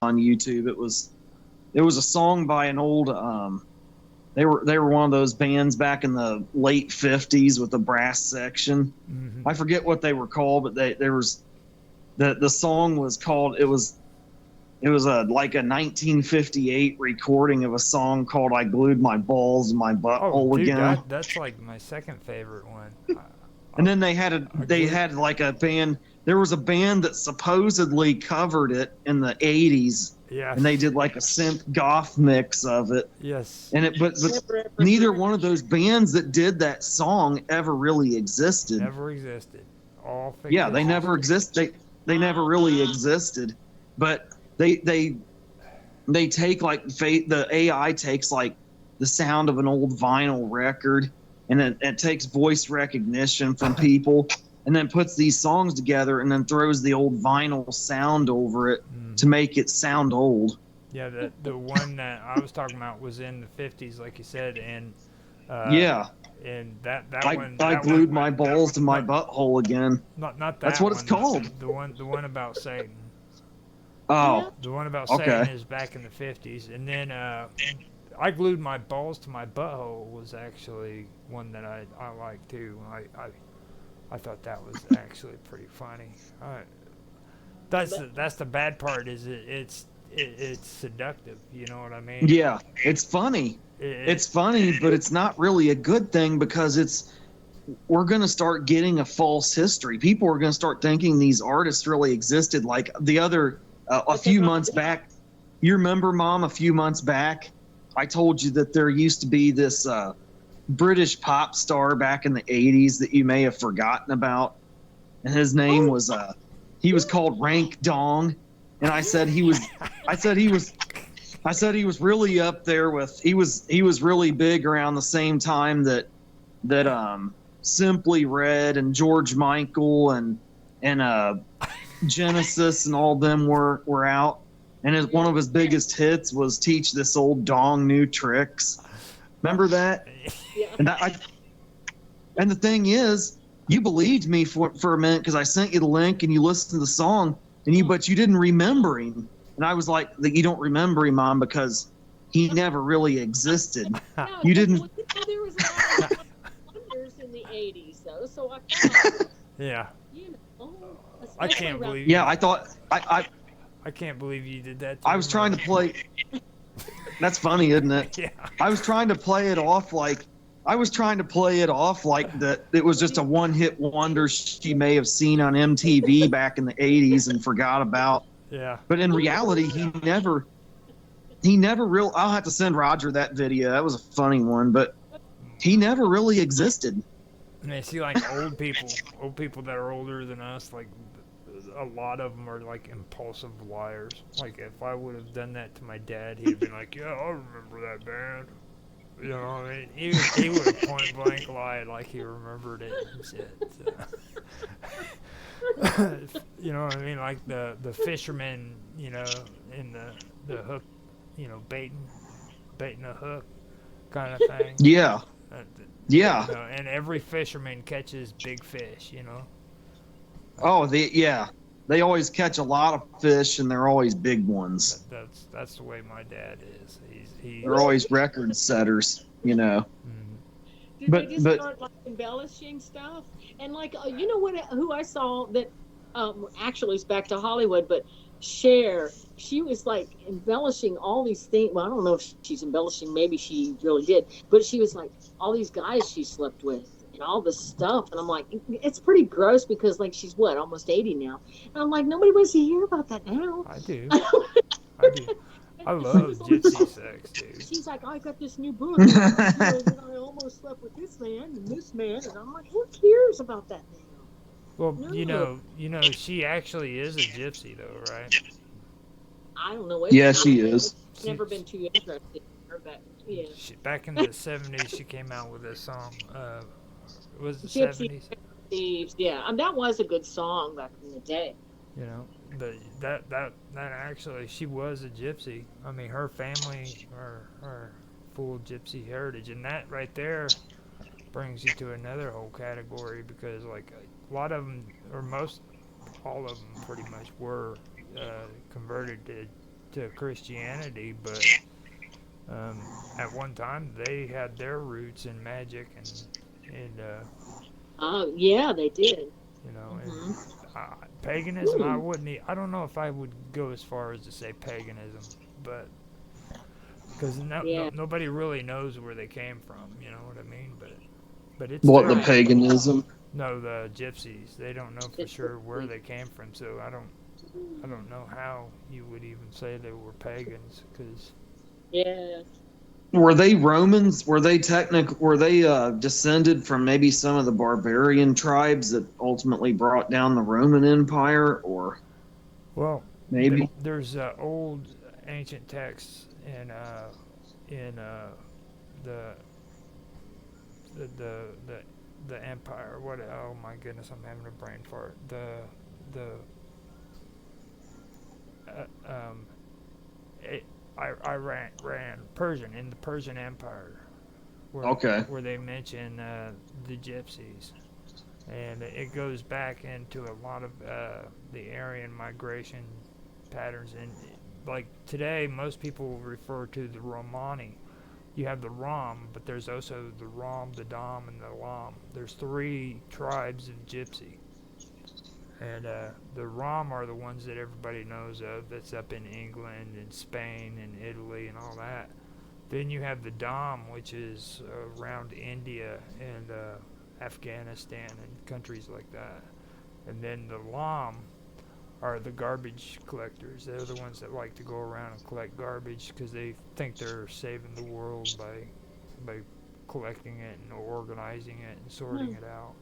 on YouTube. It was a song by an old they were one of those bands back in the late 50s with a brass section. Mm-hmm. I forget what they were called, but there was the song was called it was like a 1958 recording of a song called "I Glued My Balls in My Oh, Butthole dude, Again." that's like my second favorite one. And then they had like a band. There was a band that supposedly covered it in the 80s, Yes. and they did like a synth goth mix of it. Yes. And but neither one of those bands that did that song ever really existed. Never existed. All fictitious. Yeah, they never exist. They never really existed. But they take like the AI takes like the sound of an old vinyl record, and it takes voice recognition from people, and then puts these songs together, and then throws the old vinyl sound over it to make it sound old. Yeah, the one that I was talking about was in the 50s, like you said, and yeah, and that one. I glued my balls to my butthole again. Not that. That's what it's called. The one about Satan. Oh, the one about okay. Satan is back in the 50s, and then I glued my balls to my butthole was actually one that I liked too. I thought that was actually pretty funny. That's the bad part is it's seductive. You know what I mean? Yeah, it's funny. It's funny, but it's not really a good thing because we're going to start getting a false history. People are going to start thinking these artists really existed. Like the other a few months back, you remember, Mom? A few months back, I told you that there used to be this British pop star back in the 80s that you may have forgotten about, and his name was he was called Rank Dong, and I said he was really up there with he was really big around the same time that Simply Red and George Michael and Genesis and all them were out, and one of his biggest hits was "Teach This Old Dong New Tricks." Remember that? Yeah. And the thing is, you believed me for a minute because I sent you the link and you listened to the song, but you didn't remember him. And I was like, "That you don't remember him, Mom, because he never really existed." No, you didn't. There was a lot of wonders in the 80s, though, so I thought, yeah. You know, I can't believe. Yeah, I thought I can't believe you did that. I was trying to play. That's funny, isn't it? Yeah. I was trying to play it off like that it was just a one-hit wonder she may have seen on MTV back in the 80s and forgot about. Yeah. But in reality, he never real. I'll have to send Roger that video. That was a funny one, but he never really existed. And I see like old people that are older than us, like a lot of them are like impulsive liars. Like if I would have done that to my dad, he'd been like, "Yeah, I remember that band." You know what I mean? He would have point blank lied like he remembered it and shit. So. You know what I mean? Like the fisherman, you know, in the hook, you know, baiting a hook kind of thing. Yeah. Yeah. You know, and every fisherman catches big fish, you know. Oh, they always catch a lot of fish, and they're always big ones. That's the way my dad is. They're always record setters, you know. Did they just start like embellishing stuff? And like, you know who I saw that actually is back to Hollywood, but Cher, she was like embellishing all these things. Well, I don't know if she's embellishing. Maybe she really did, but she was like all these guys she slept with and all this stuff. And I'm like, it's pretty gross because like she's almost 80 now. And I'm like, nobody wants to hear about that now. I do. I do. I love gypsy sex, dude. She's like, I got this new book. And I almost slept with this man and this man, and I'm like, who cares about that now? Well, no. you know, she actually is a gypsy, though, right? I don't know what. Yeah, she is. I've never been too interested in her, but yeah. Back in the 70s, she came out with this song. Was it Gypsy 70s? Thieves, yeah, and that was a good song back in the day. You know, that actually, she was a gypsy. I mean, her family are full gypsy heritage, and that right there brings you to another whole category because, like, a lot of them, or all of them, pretty much were converted to Christianity, but at one time they had their roots in magic and yeah, they did. you know, Mm-hmm. and paganism. I don't know if I would go as far as to say paganism, but because Yeah. nobody really knows where they came from. You know what I mean? But it's What, there. the paganism? No, the gypsies. They don't know for sure where they came from, so I don't know how you would even say they were pagans, because Yeah. Were they Romans? Were they descended from maybe some of the barbarian tribes that ultimately brought down the Roman Empire, or well, maybe? there's old ancient texts in the the the the empire. What? Oh my goodness, I'm having a brain fart. The Iran, Persian, in the Persian Empire, where they mention the gypsies, and it goes back into a lot of the Aryan migration patterns. And like today, most people refer to the Romani. You have the Rom, but there's also the Rom, the Dom, and the Lam. There's 3 tribes of gypsy. And the Rom are the ones that everybody knows of. That's up in England and Spain and Italy and all that. Then you have the Dom, which is around India and Afghanistan and countries like that. And then the Lam are the garbage collectors. They're the ones that like to go around and collect garbage because they think they're saving the world by collecting it and organizing it and sorting it out.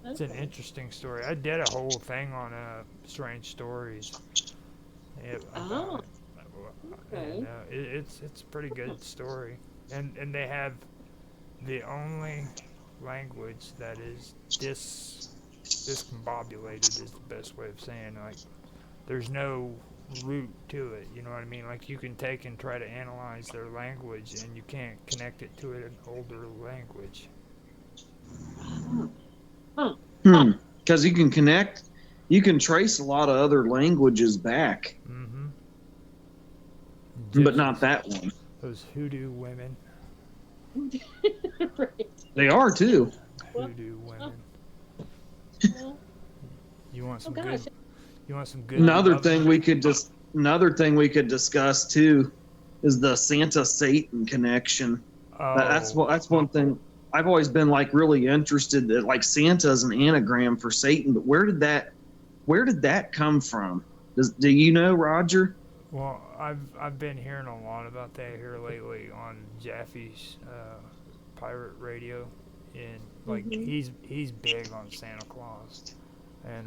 It's an interesting story. I did a whole thing on strange stories. Oh, okay. And it's a pretty good story. And they have the only language that is discombobulated is the best way of saying, like, there's no root to it, you know what I mean? Like, you can take and try to analyze their language and you can't connect it to an older language. Because you can trace a lot of other languages back. Mm-hmm. But not that one. Those hoodoo women. Right. They are too. Hoodoo women. You want some good? You want some good? Another thing we could discuss too is the Santa Satan connection. Oh. That's one thing. I've always been like really interested that like Santa is an anagram for Satan, but where did that come from? Do you know, Roger? Well, I've been hearing a lot about that here lately on Jaffe's pirate radio, and like he's big on Santa Claus, and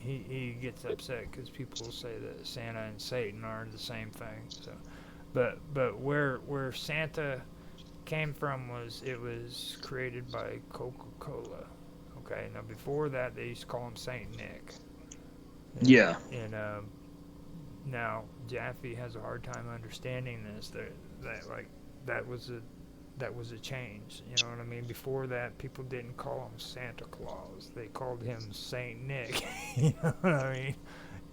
he gets upset because people say that Santa and Satan are the same thing. So, but where Santa came from was created by Coca-Cola. Okay, now before that they used to call him Saint Nick. Yeah. And now Jaffe has a hard time understanding this. That was a change. You know what I mean? Before that, people didn't call him Santa Claus. They called him Saint Nick. You know what I mean?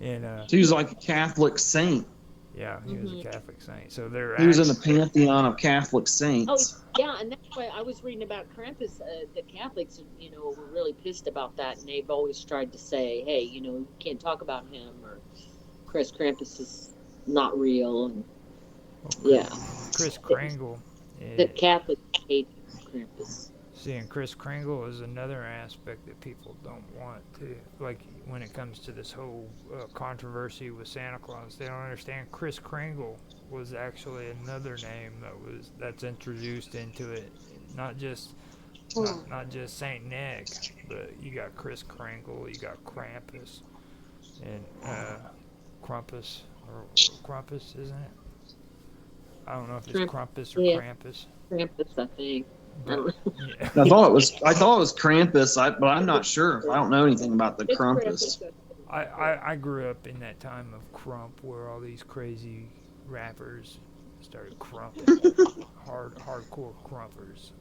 And he was like a Catholic saint. Yeah, he was a Catholic saint. So he was in the pantheon of Catholic saints. Oh, yeah, and that's why I was reading about Krampus. The Catholics, were really pissed about that, and they've always tried to say, hey, you can't talk about him, or Chris Krampus is not real. And, yeah. Chris Kringle. The Catholics hate Krampus. See, and Chris Kringle is another aspect that people don't want to, like, when it comes to this whole controversy with Santa Claus. They don't understand Chris Kringle was actually another name that's introduced into it. Not just Saint Nick, but you got Chris Kringle, you got Krampus, and Krampus, isn't it? I don't know if it's Krampus or Krampus. Krampus, I think. But, yeah. I thought it was Krampus, but I'm not sure. I don't know anything about the Krampus. I grew up in that time of Crump, where all these crazy rappers started crumping, hardcore crumpers.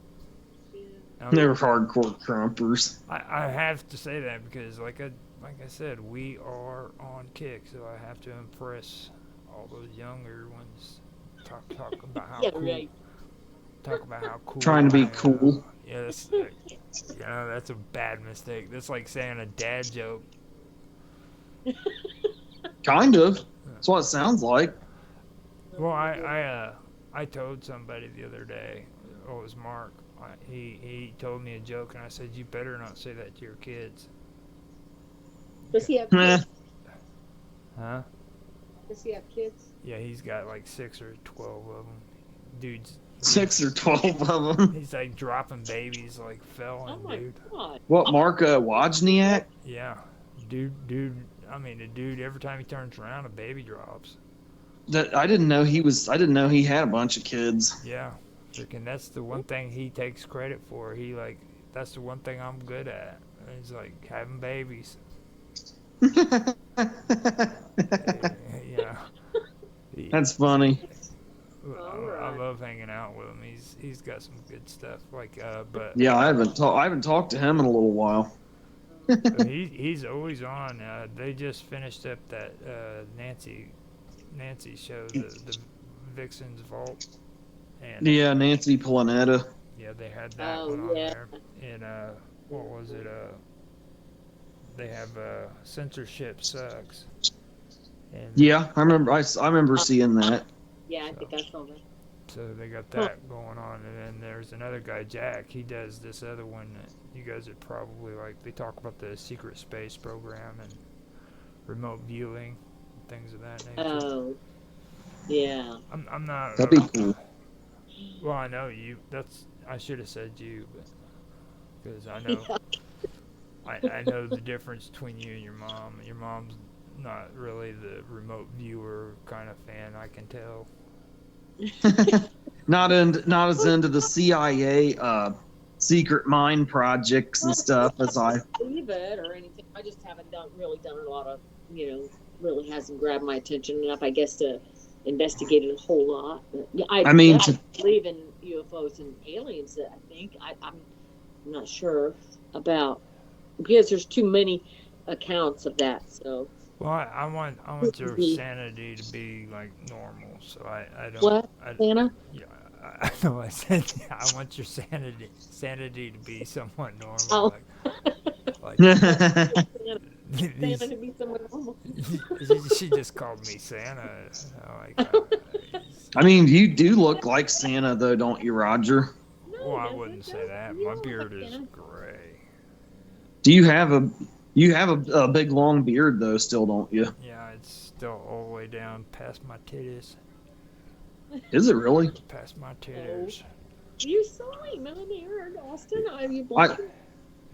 They were hardcore crumpers. I have to say that because, like, like I said, we are on kick, so I have to impress all those younger ones. Talk about how cool. Right. Talk about how cool. Trying to be cool. Yeah, that's a bad mistake. That's like saying a dad joke. Kind of. That's what it sounds like. Well, I told somebody the other day. Oh, it was Mark. He told me a joke, and I said, "You better not say that to your kids." Does he have kids? Huh? Does he have kids? Yeah, he's got like 6 or 12 of them. Dude's 6 or 12 of them. He's like dropping babies like felon, Oh my dude. God. What, Mark Wozniak? Yeah, dude. I mean, the dude. Every time he turns around, a baby drops. I didn't know he had a bunch of kids. Yeah, freaking. That's the one thing he takes credit for. That's the one thing I'm good at. He's like having babies. Yeah. That's funny. I love hanging out with him. He's got some good stuff. But yeah, I haven't talked to him in a little while. he's always on. They just finished up that Nancy show, the Vixen's Vault. And yeah, Nancy Planeta. Yeah, they had that one on there. And what was it? They have Censorship Sucks. And yeah, I remember seeing that. Yeah, I think I saw that. So they got that going on, and then there's another guy, Jack. He does this other one that you guys would probably like. They talk about the secret space program and remote viewing, and things of that nature. Oh, yeah. I'm not. That'd be cool. Well, I know you. I should have said you, because I know. Yeah. I know the difference between you and your mom. Your mom's not really the remote viewer kind of fan, I can tell. not as into the CIA secret mine projects and stuff as I believe it or anything. I just haven't really done a lot of, really hasn't grabbed my attention enough, I guess, to investigate it a whole lot. But, yeah, I believe in UFOs and aliens. I think I'm not sure about, because there's too many accounts of that. So. Well, I want your sanity to be like normal, so I don't. What, Santa? Yeah, I know. I said I want your sanity to be somewhat normal. Oh. Like Santa to be somewhat normal. She just called me Santa. I mean, you do look like Santa, though, don't you, Roger? No, well, I wouldn't say that. My beard is gray. Do you have a big long beard though? Still, don't you? Yeah, it's still all the way down past my titties. Is it really? Past my titties. You saw him on there in Austin.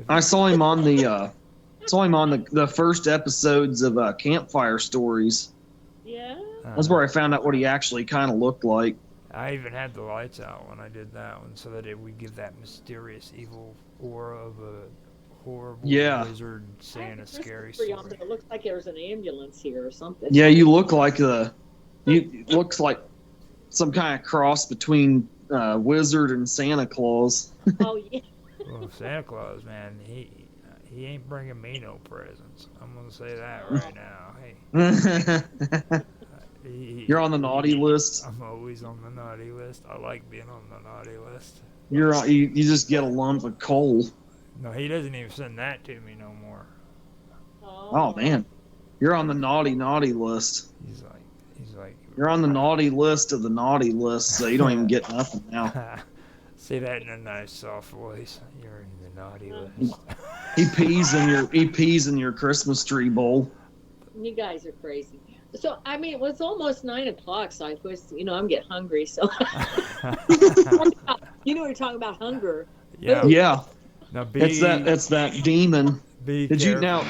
I saw him on the first episodes of Campfire Stories. Yeah. That's where I found out what he actually kind of looked like. I even had the lights out when I did that one, so that it would give that mysterious, evil aura of a horrible wizard saying a scary story. It looks like there's an ambulance here or something. Yeah, you look like looks like some kind of cross between wizard and Santa Claus. Oh yeah. Well, Santa Claus, man, he ain't bringing me no presents. I'm gonna say that right now. Hey. You're on the naughty list. I'm always on the naughty list. I like being on the naughty list. You just get a lump of coal. No, he doesn't even send that to me no more. Oh man, you're on the naughty list. He's like. You're on the naughty list of the naughty list, so you don't even get nothing now. Say that in a nice, soft voice. You're in the naughty list. He pees in your Christmas tree bowl. You guys are crazy. So I mean, it was almost 9:00, so I was, I'm getting hungry. So we're talking about hunger. Yeah. Now it's that demon. Did you now?